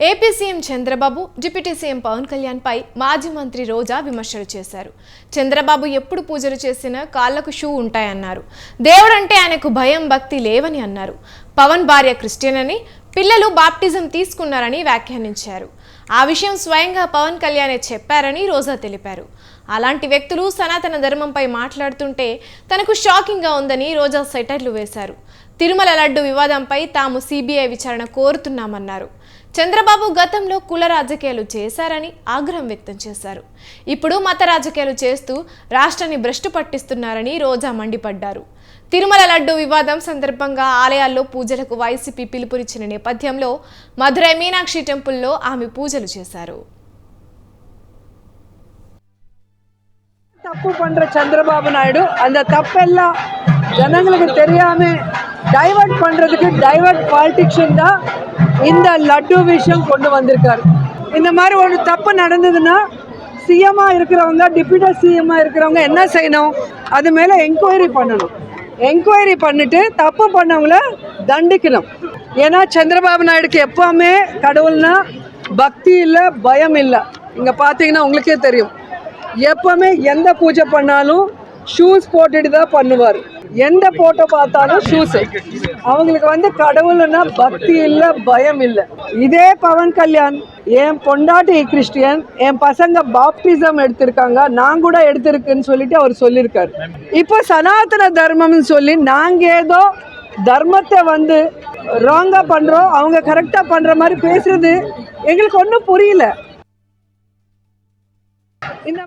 AP CM Chandrababu deputy CM Pavan Kalyan పై మాజీ మంత్రి రోజా విమర్శలు చేశారు. చంద్రబాబు ఎప్పుడు పూజలు చేసినా కాళ్లకు షూ ఉంటాయన్నారు. దేవుడంటే ఆయనకు భయం భక్తి లేవని అన్నారు. పవన్ భార్య క్రిస్టియన్ అని, పిల్లలు బాప్టిజం తీసుకున్నారని వ్యాఖ్యానించారు. ఆ విషయం స్వయంగా పవన్ కళ్యాణే చెప్పారని రోజా తెలిపారు. అలాంటి వ్యక్తులు సనాతన ధర్మంపై మాట్లాడుతుంటే తనకు షాకింగ్గా ఉందని రోజా సెటర్లు వేశారు. తిరుమల లడ్డు వివాదంపై తాము సిబిఐ విచారణ కోరుతున్నామన్నారు. చంద్రబాబు గతంలో కుల రాజకీయాలు చేశారని ఆగ్రహం వ్యక్తం చేశారు. ఇప్పుడు మత రాజకీయాలు చేస్తూ రాష్ట్రాన్ని భ్రష్టు పట్టిస్తున్నారని రోజా మండిపడ్డారు. తిరుమల లడ్డు వివాదం సందర్భంగా ఆలయాల్లో పూజలకు వైసీపీ పిలుపునిచ్చిన నేపథ్యంలో మధురై మీనాక్షి టెంపుల్లో ఆమె పూజలు చేశారు. தப்பு பண்ற சந்திரபாபு நாயுடு அந்த தப்பெல்லாம் ஜனங்களுக்கு தெரியாம டைவர்ட் பண்றதுக்கு டைவர்ட் பாலிடிக்ஷன் தான் இந்த லட்டு விஷயம் கொண்டு வந்திருக்காரு. இந்த மாதிரி ஒரு தப்பு நடந்ததுன்னா சிஎம்மா இருக்கிறவங்க டிப்யூட்டி சிஎம்மா இருக்கிறவங்க என்ன செய்யணும்? அது மேலே என்கொயரி பண்ணணும். என்கொயரி பண்ணிட்டு தப்பு பண்ணவங்கள தண்டிக்கணும். ஏன்னா சந்திரபாபு நாயுடுக்கு எப்பவுமே கடவுள்னா பக்தி இல்லை, பயம் இல்லை. இங்கே பார்த்தீங்கன்னா உங்களுக்கே தெரியும், எப்பவுமே எந்த பூஜை பண்ணாலும் ஷூஸ் போட்டுட்டு தான் பண்ணுவார். எந்த போட்டோ பார்த்தாலும் ஷூஸ். அவங்களுக்கு கடவுள்னா பக்தி இல்லை, பயம் இல்லை. இதே பவன் கல்யாண் என் பொண்டாட்டி கிறிஸ்டியன், என் பசங்க பாப்டிசம் எடுத்திருக்காங்க, நான் கூட எடுத்திருக்குன்னு சொல்லிட்டு அவர் சொல்லியிருக்காரு. இப்போ சனாதன தர்மம்னு சொல்லி நாங்கள் ஏதோ தர்மத்தை ராங்கா பண்ணுறோம், அவங்க கரெக்டாக பண்ணுற மாதிரி பேசுறது எங்களுக்கு ஒன்றும் புரியல. இந்த